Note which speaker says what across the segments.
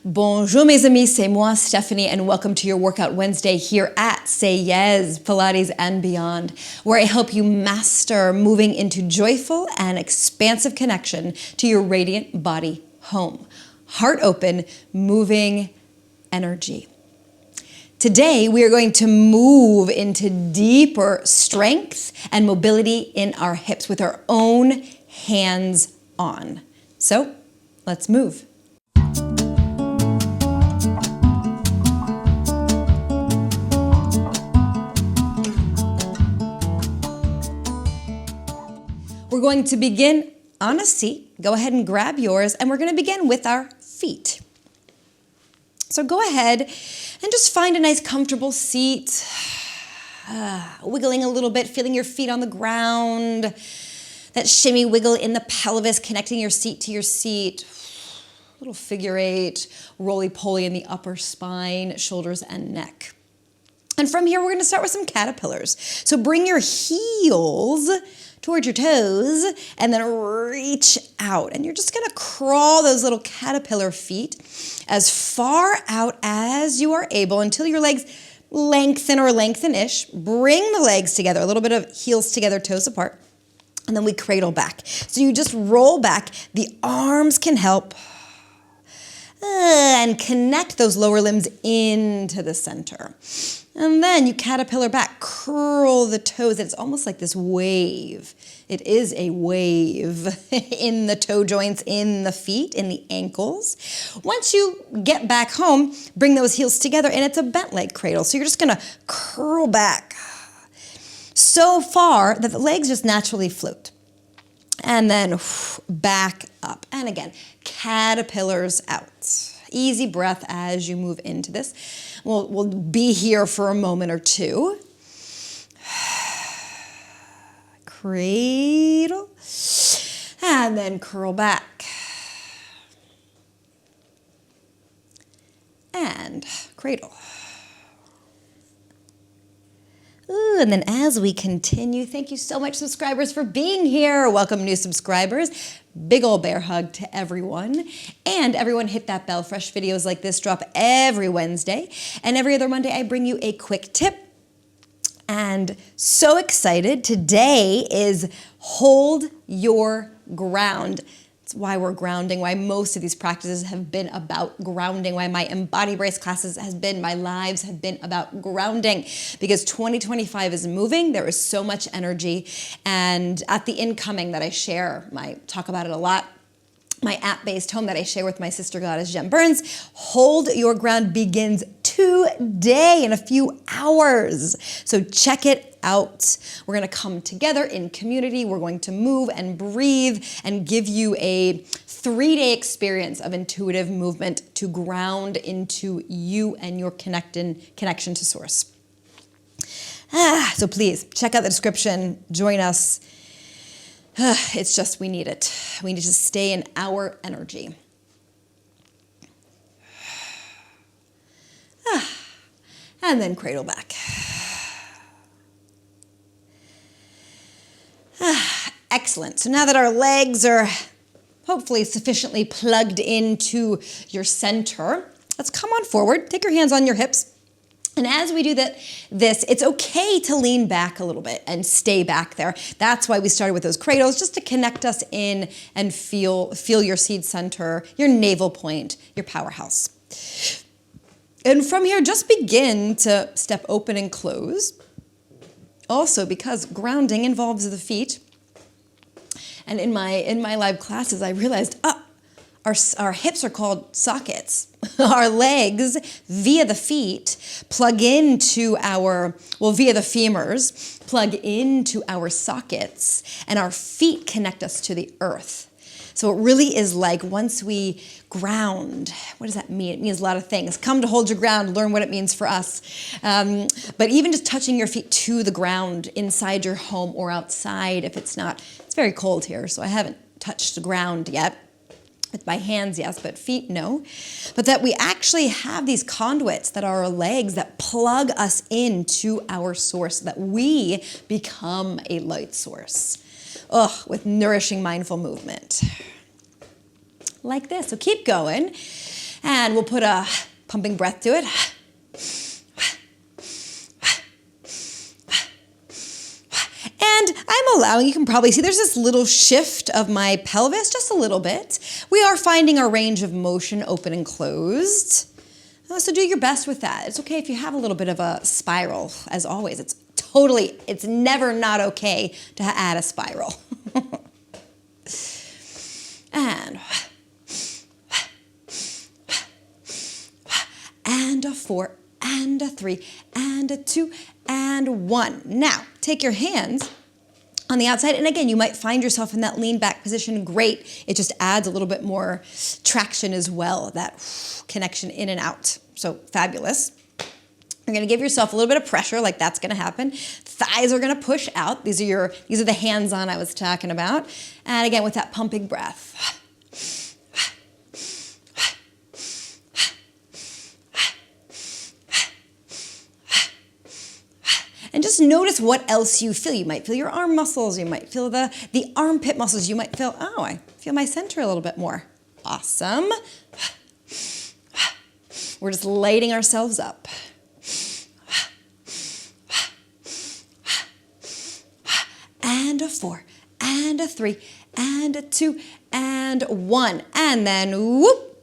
Speaker 1: Bonjour mes amis, c'est moi Stephanie and welcome to your Workout Wednesday here at Say Yes, Pilates and Beyond, where I help you master moving into joyful and expansive connection to your radiant body home. Heart open, moving energy. Today, we are going to move into deeper strength and mobility in our hips with our own hands on. So, let's move. We're going to begin on a seat. Go ahead and grab yours, and we're going to begin with our feet. So go ahead and just find a nice comfortable seat, wiggling a little bit, feeling your feet on the ground, that shimmy wiggle in the pelvis, connecting your seat to your seat, little figure eight, roly-poly in the upper spine, shoulders and neck. And from here, we're going to start with some caterpillars. So bring your heels towards your toes and then reach out. And you're just going to crawl those little caterpillar feet as far out as you are able until your legs lengthen or lengthen-ish. Bring the legs together, a little bit of heels together, toes apart. And then we cradle back. So you just roll back. The arms can help. And connect those lower limbs into the center. And then you caterpillar back, curl the toes. It's almost like this wave. It is a wave in the toe joints, in the feet, in the ankles. Once you get back home, bring those heels together and it's a bent leg cradle. So you're just gonna curl back so far that the legs just naturally float. And then back up. And again, caterpillars out. Easy breath as you move into this. We'll be here for a moment or two. Cradle. And then curl back. And cradle. Ooh, and then as we continue, thank you so much, subscribers, for being here. Welcome, new subscribers. Big ol' bear hug to everyone. And everyone hit that bell. Fresh videos like this drop every Wednesday. And every other Monday, I bring you a quick tip. And so excited. Today is hold your ground. It's why we're grounding, why most of these practices have been about grounding, why my Embody Brace classes my lives have been about grounding, because 2025 is moving. There is so much energy. And at the incoming that I share, talk about it a lot, my app-based home that I share with my sister goddess, Jem Burns, Hold Your Ground begins today in a few hours. So check it out. We're going to come together in community. We're going to move and breathe and give you a 3-day experience of intuitive movement to ground into you and your connection to source. So please check out the description. Join us. It's just, we need it. We need to stay in our energy. And then cradle back. Excellent. So now that our legs are hopefully sufficiently plugged into your center, let's come on forward. Take your hands on your hips. And as we do this, it's okay to lean back a little bit and stay back there. That's why we started with those cradles, just to connect us in and feel your seed center, your navel point, your powerhouse. And from here, just begin to step open and close. Also, because grounding involves the feet. And in my live classes, I realized, our hips are called sockets. Our legs, via the feet, plug into via the femurs, plug into our sockets, and our feet connect us to the earth. So it really is like, once we ground, what does that mean? It means a lot of things. Come to hold your ground, learn what it means for us. But even just touching your feet to the ground inside your home or outside, if it's very cold here, so I haven't touched the ground yet. With my hands, yes, but feet, no. But that we actually have these conduits that are our legs that plug us into our source, that we become a light source. With nourishing mindful movement. Like this. So keep going. And we'll put a pumping breath to it. And I'm allowing, you can probably see there's this little shift of my pelvis, just a little bit. We are finding our range of motion open and closed. So do your best with that. It's okay if you have a little bit of a spiral, as always. It's never not okay to add a spiral. And a 4, and a 3, and a 2, and 1. Now, take your hands on the outside, and again, you might find yourself in that lean back position. Great. It just adds a little bit more traction as well, that connection in and out. So fabulous. You're going to give yourself a little bit of pressure, like that's going to happen. Thighs are going to push out. These are the hands-on I was talking about. And again, with that pumping breath. And just notice what else you feel. You might feel your arm muscles. You might feel the armpit muscles. You might feel, oh, I feel my center a little bit more. Awesome. We're just lighting ourselves up. And a 4, and a 3, and a 2, and 1. And then whoop,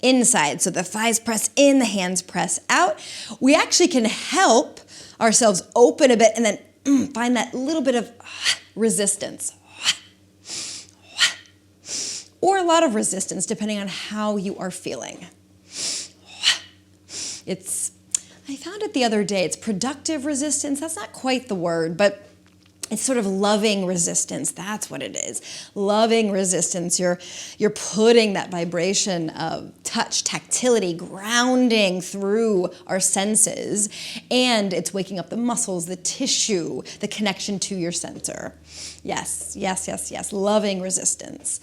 Speaker 1: inside. So the thighs press in, the hands press out. We actually can help ourselves open a bit and then find that little bit of resistance. Or a lot of resistance, depending on how you are feeling. I found it the other day, it's productive resistance. That's not quite the word, but it's sort of loving resistance. That's what it is. Loving resistance. You're putting that vibration of touch, tactility, grounding through our senses, and it's waking up the muscles, the tissue, the connection to your center. Yes, yes, yes, yes. Loving resistance.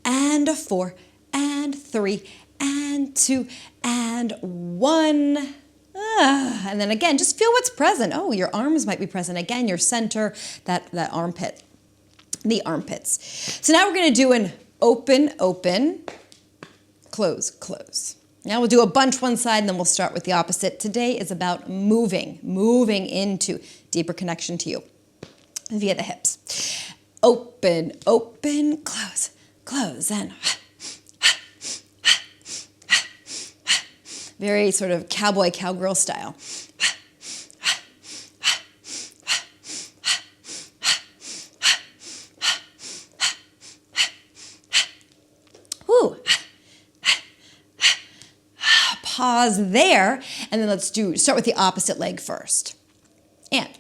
Speaker 1: And a 4, and 3, and 2, and 1. And then again, just feel what's present. Oh, your arms might be present. Again, your center, that armpit, the armpits. So now we're going to do an open, open, close, close. Now we'll do a bunch one side, and then we'll start with the opposite. Today is about moving into deeper connection to you via the hips. Open, open, close, close, and very sort of cowboy, cowgirl style. Woo. Pause there, and then let's start with the opposite leg first. And.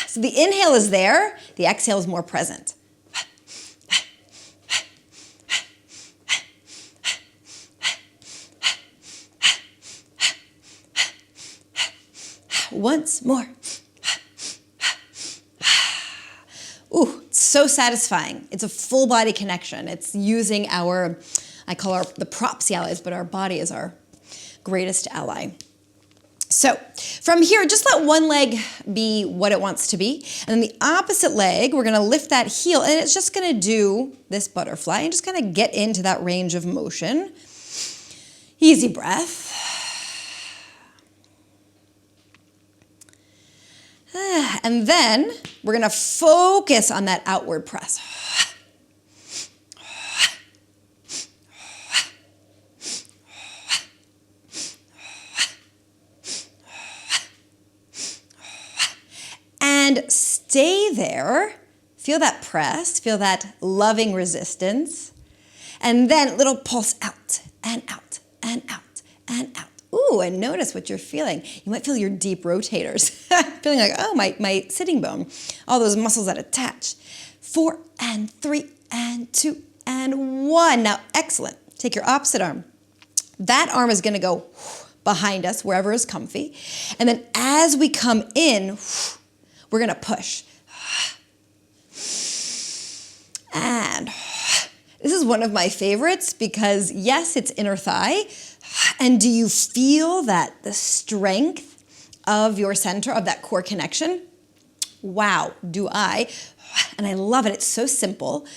Speaker 1: So the inhale is there, the exhale is more present. Once more. Ooh, it's so satisfying. It's a full body connection. It's using I call the props the allies, but our body is our greatest ally. So from here, just let one leg be what it wants to be. And then the opposite leg, we're going to lift that heel, and it's just going to do this butterfly and just kind of get into that range of motion. Easy breath. And then we're going to focus on that outward press. And stay there. Feel that press, feel that loving resistance. And then little pulse out and out and out and out. Ooh, and notice what you're feeling. You might feel your deep rotators. Feeling like, oh, my sitting bone. All those muscles that attach. 4 and 3 and 2 and 1. Now, excellent. Take your opposite arm. That arm is going to go behind us, wherever is comfy. And then as we come in, we're going to push. And this is one of my favorites because, yes, it's inner thigh. And do you feel that the strength of your center, of that core connection? Wow, do I. And I love it. It's so simple.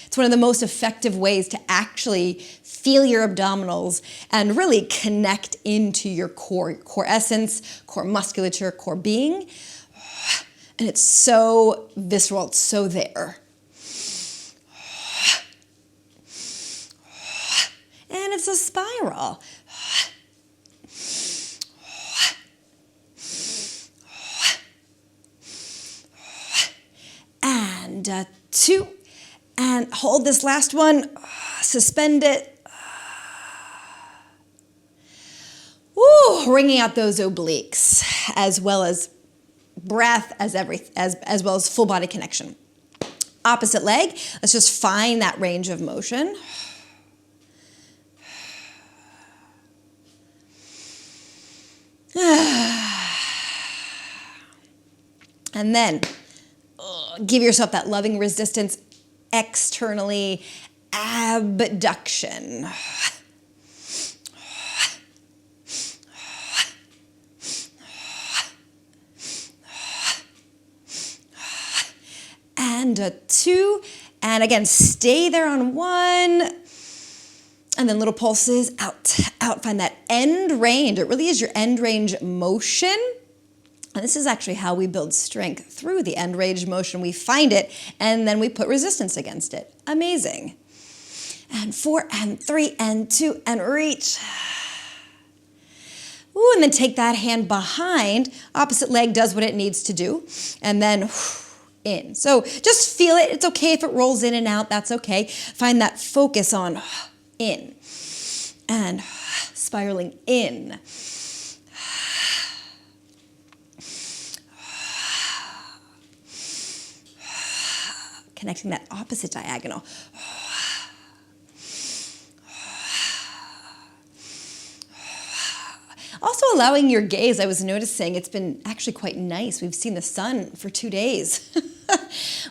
Speaker 1: It's one of the most effective ways to actually feel your abdominals and really connect into your core essence, core musculature, core being. And it's so visceral, it's so there. And it's a spiral. And 2, and hold this last one, suspend it. Woo, wringing out those obliques, as well as breath, as well as full body connection. Opposite leg, let's just find that range of motion. And then give yourself that loving resistance externally, abduction. And 2, and again, stay there on 1, and then little pulses out, out. Find that end range. It really is your end range motion. And this is actually how we build strength, through the end range motion. We find it, and then we put resistance against it. Amazing. And 4, and 3, and 2, and reach. Ooh, and then take that hand behind. Opposite leg does what it needs to do. And then in. So just feel it. It's okay if it rolls in and out. That's okay. Find that focus on in. And spiraling in. Connecting that opposite diagonal. Also allowing your gaze, I was noticing it's been actually quite nice. We've seen the sun for 2 days,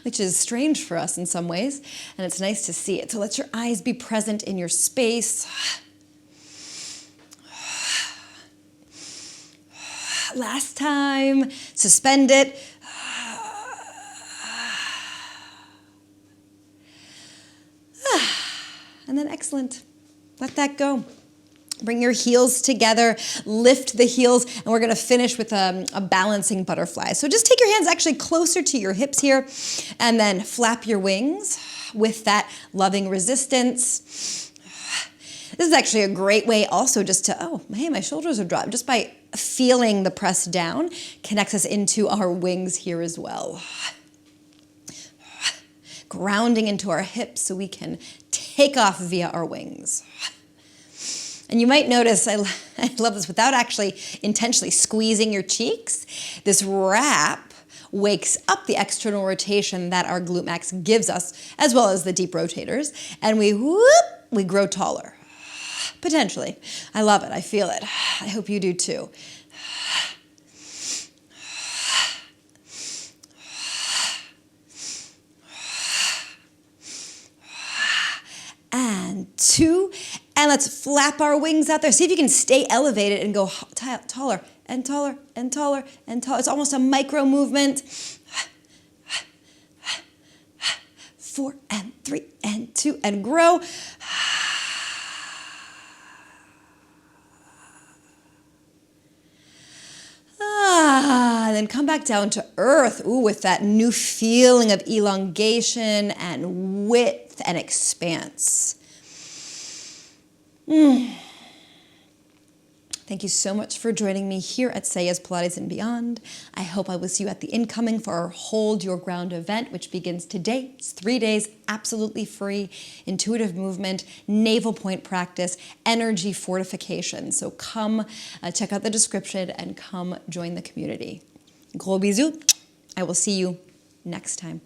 Speaker 1: which is strange for us in some ways, and it's nice to see it. So let your eyes be present in your space. Last time, suspend it. And then excellent. Let that go. Bring your heels together, lift the heels, and we're gonna finish with a balancing butterfly. So just take your hands actually closer to your hips here, and then flap your wings with that loving resistance. This is actually a great way also just to, oh, hey, my shoulders are dropped. Just by feeling the press down, connects us into our wings here as well. Grounding into our hips so we can take off via our wings. And you might notice, I love this, without actually intentionally squeezing your cheeks, this wrap wakes up the external rotation that our glute max gives us, as well as the deep rotators, and we grow taller, potentially. I love it, I feel it. I hope you do too. And 2, and let's flap our wings out there. See if you can stay elevated and go taller and taller and taller and taller. It's almost a micro movement. 4, and 3, and 2, and grow. And then come back down to earth. Ooh, with that new feeling of elongation and width and expanse. Thank you so much for joining me here at Sayas Pilates and Beyond. I hope I will see you at the incoming for our Hold Your Ground event, which begins today. It's 3 days, absolutely free, intuitive movement, navel point practice, energy fortification. So come check out the description and come join the community. Gros bisous. I will see you next time.